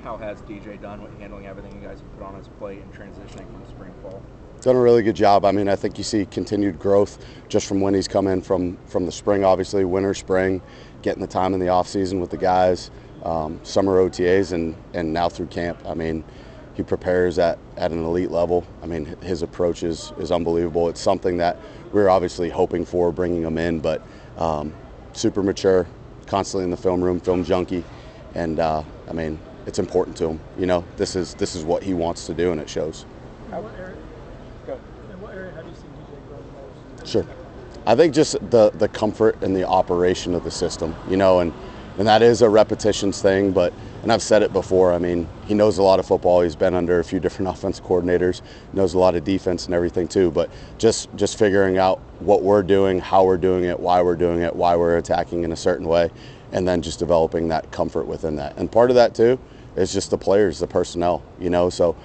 how has DJ done with handling everything you guys have put on his plate and transitioning from spring fall? Done a really good job. I mean, I think you see continued growth just from when he's come in from the spring, obviously, winter, spring, getting the time in the off season with the guys, summer OTAs, and now through camp. I mean, he prepares at an elite level. I mean, his approach is unbelievable. It's something that we're obviously hoping for bringing him in, but super mature, constantly in the film room, film junkie, and I mean, it's important to him. You know, this is what he wants to do, and it shows. In what area have you seen DJ grow the most? Sure. I think just the comfort and the operation of the system, you know, and that is a repetitions thing, and I've said it before, I mean, he knows a lot of football. He's been under a few different offensive coordinators, knows a lot of defense and everything too, but just figuring out what we're doing, how we're doing it, why we're attacking in a certain way, and then just developing that comfort within that. And part of that too is just the players, the personnel, you know, so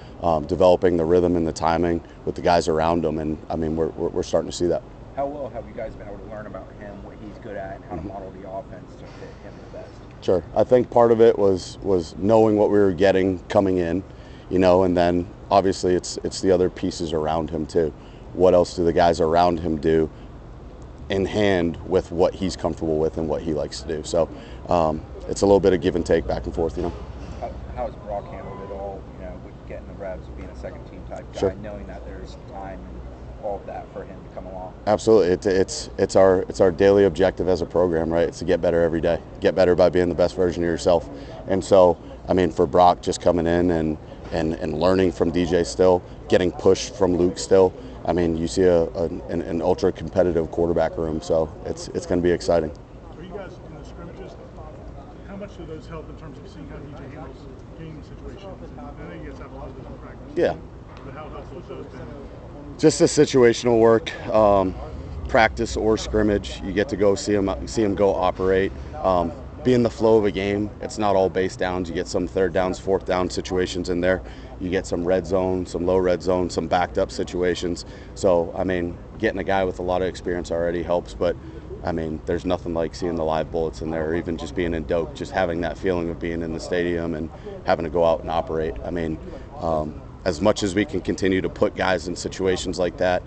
developing the rhythm and the timing with the guys around them, and I mean, we're starting to see that. How well have you guys been able to learn about him, what he's good at, and how to model the offense to fit him the best? Sure. I think part of it was knowing what we were getting coming in, you know, and then obviously it's the other pieces around him too. What else do the guys around him do in hand with what he's comfortable with and what he likes to do? So it's a little bit of give and take back and forth, you know. How has Brock handled it all, you know, with getting the reps, being a second team type guy, Sure. knowing that there's time and all of that for him to come along? Absolutely. It's our daily objective as a program, right? It's to get better every day. Get better by being the best version of yourself. And so, I mean, for Brock just coming in and learning from DJ still, getting pushed from Luke still, I mean, you see an ultra competitive quarterback room, so it's going to be exciting. Are you guys in the scrimmages? How much do those help in terms of seeing how DJ handles game situations? I know you guys have a lot of those in practice. Yeah. But how helpful has those been? Just the situational work, practice or scrimmage. You get to go see him go operate, be in the flow of a game. It's not all base downs. You get some third downs, fourth down situations in there. You get some red zone, some low red zone, some backed up situations. So, I mean, getting a guy with a lot of experience already helps, but I mean, there's nothing like seeing the live bullets in there, or even just being in Doak, just having that feeling of being in the stadium and having to go out and operate. I mean, as much as we can continue to put guys in situations like that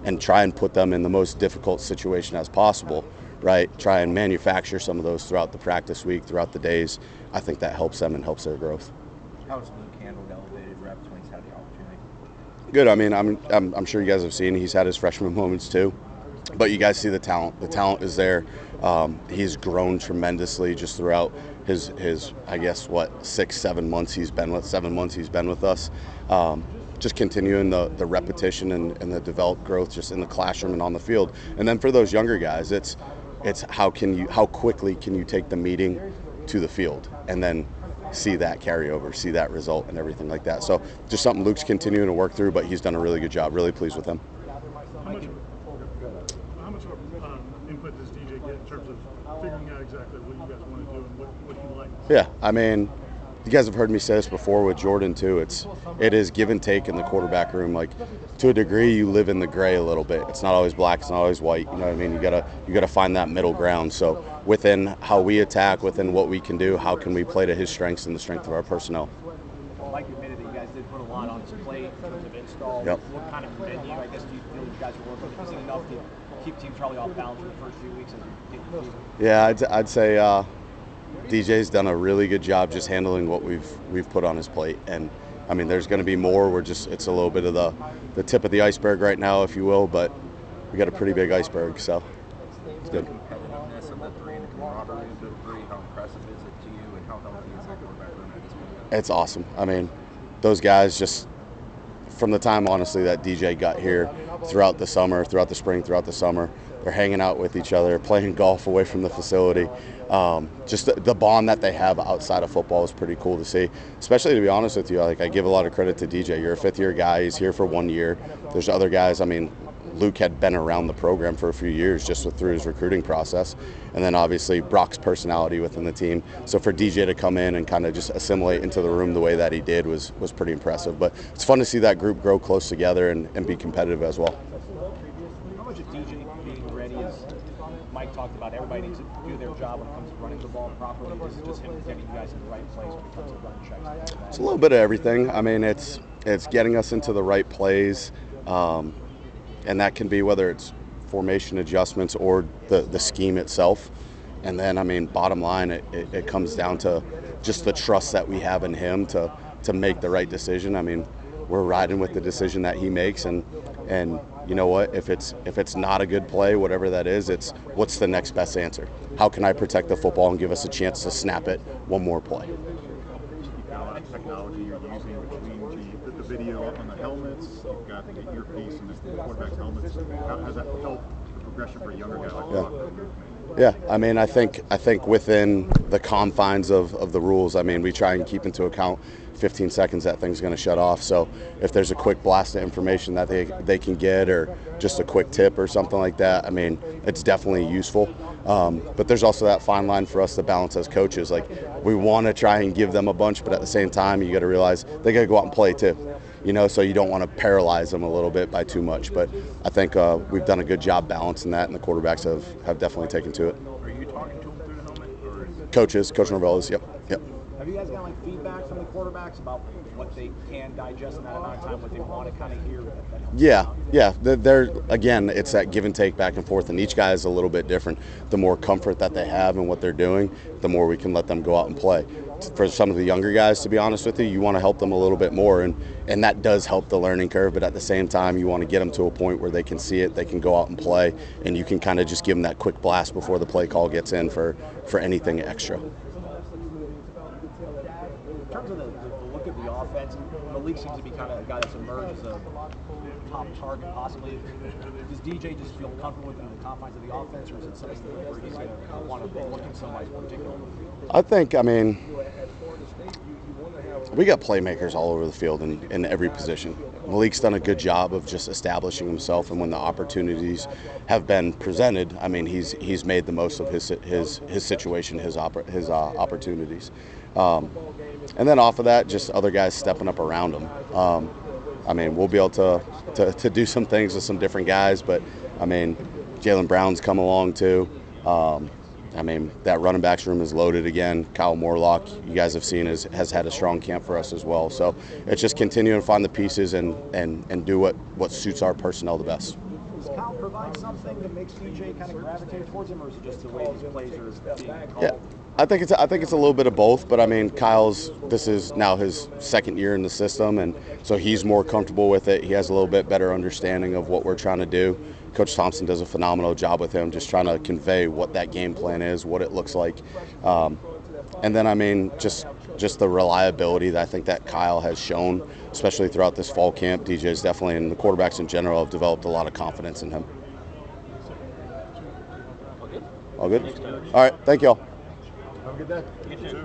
and try and put them in the most difficult situation as possible, right? Try and manufacture some of those throughout the practice week, throughout the days. I think that helps them and helps their growth. How has Luke handled elevated reps when he's had the opportunity? Good. I mean, I'm sure you guys have seen he's had his freshman moments too, but you guys see the talent. The talent is there. He's grown tremendously just throughout his I guess what 7 months he's been with us. Just continuing the repetition and the developed growth just in the classroom and on the field. And then for those younger guys, it's how quickly can you take the meeting to the field and then see that carryover, see that result and everything like that. So just something Luke's continuing to work through, but he's done a really good job. Really pleased with him. How much of an input does DJ get in terms of figuring out exactly what you guys want to do and what he likes? Yeah, I mean, you guys have heard me say this before with Jordan too. It is give and take in the quarterback room. Like, to a degree, you live in the gray a little bit. It's not always black. It's not always white. You know what I mean? You gotta find that middle ground. So within how we attack, within what we can do, how can we play to his strengths and the strength of our personnel? Mike admitted that you guys did put a lot on his plate in terms of install. Yep. What kind of venue, I guess, do you feel you guys are working with? Is it enough to keep teams probably off balance for the first few weeks as you get the season? Yeah, I'd say DJ's done a really good job just handling what we've put on his plate, and I mean, there's going to be more. It's a little bit of the tip of the iceberg right now, if you will, but we got a pretty big iceberg, so it's good. The competitiveness of the three and the camaraderie of the three, how impressive is it to you, and how healthy is that quarterback room at this point? It's awesome. I mean, those guys just from the time, honestly, that DJ got here, throughout the summer, throughout the spring, throughout the summer, they're hanging out with each other, playing golf away from the facility. Just the bond that they have outside of football is pretty cool to see. Especially, to be honest with you, like, I give a lot of credit to DJ. You're a fifth-year guy. He's here for 1 year. There's other guys. I mean, Luke had been around the program for a few years just through his recruiting process. And then obviously Brock's personality within the team. So for DJ to come in and kind of just assimilate into the room the way that he did was pretty impressive. But it's fun to see that group grow close together and be competitive as well. How much of DJ being ready is Mike talked about everybody needs to do their job when it comes to running the ball properly. This is just him getting you guys in the right place when it comes to running checks. It's a little bit of everything. I mean, it's getting us into the right plays, and that can be whether it's formation adjustments or the scheme itself. And then, I mean, bottom line, it comes down to just the trust that we have in him to make the right decision. I mean, we're riding with the decision that he makes, and you know what? If it's not a good play, whatever that is, it's what's the next best answer? How can I protect the football and give us a chance to snap it one more play? You've got a lot of technology you're using between the video on the helmets, you've got the earpiece and the quarterback's helmets. How has that helped the progression for a younger guy like Brock? Yeah, I mean, I think within the confines of the rules, I mean, we try and keep into account 15 seconds that thing's going to shut off. So if there's a quick blast of information that they can get, or just a quick tip or something like that, I mean, it's definitely useful. But there's also that fine line for us to balance as coaches. Like, we want to try and give them a bunch, but at the same time, you got to realize they got to go out and play too. You know, so you don't want to paralyze them a little bit by too much. But I think we've done a good job balancing that, and the quarterbacks have definitely taken to it. Are you talking to them through the helmet? Or Coach Norvell is, yep. Have you guys got like feedback from the quarterbacks about what they can digest in that amount of time, what they want to kind of hear? Yeah. They're again, it's that give and take back and forth, and each guy is a little bit different. The more comfort that they have in what they're doing, the more we can let them go out and play. For some of the younger guys, to be honest with you, you want to help them a little bit more, and that does help the learning curve, but at the same time, you want to get them to a point where they can see it, they can go out and play, and you can kind of just give them that quick blast before the play call gets in for anything extra. In terms of the look of the offense, the league seems to be kind of a guy that's emerged as a top target possibly. Does DJ just feel comfortable within the confines of the offense, or is it something where he's going to want to look at somebody particular? I mean, we got playmakers all over the field in every position. Malik's done a good job of just establishing himself, and when the opportunities have been presented, I mean, he's made the most of his situation, his opportunities. And then off of that, just other guys stepping up around him. I mean, we'll be able to do some things with some different guys, but I mean, Jalen Brown's come along too. I mean, that running backs room is loaded again. Kyle Morlock, you guys have seen, has had a strong camp for us as well. So it's just continuing to find the pieces and do what suits our personnel the best. Does Kyle provide something that makes DJ kind of gravitate towards him, or is it just the way these plays are being called? Yeah, I think it's a little bit of both. But I mean, this is now his second year in the system, and so he's more comfortable with it. He has a little bit better understanding of what we're trying to do. Coach Thompson does a phenomenal job with him, just trying to convey what that game plan is, what it looks like, and then I mean, just the reliability that I think that Kyle has shown, especially throughout this fall camp. DJ's definitely, and the quarterbacks in general, have developed a lot of confidence in him. All good? All right, thank you all. have a good day. You too.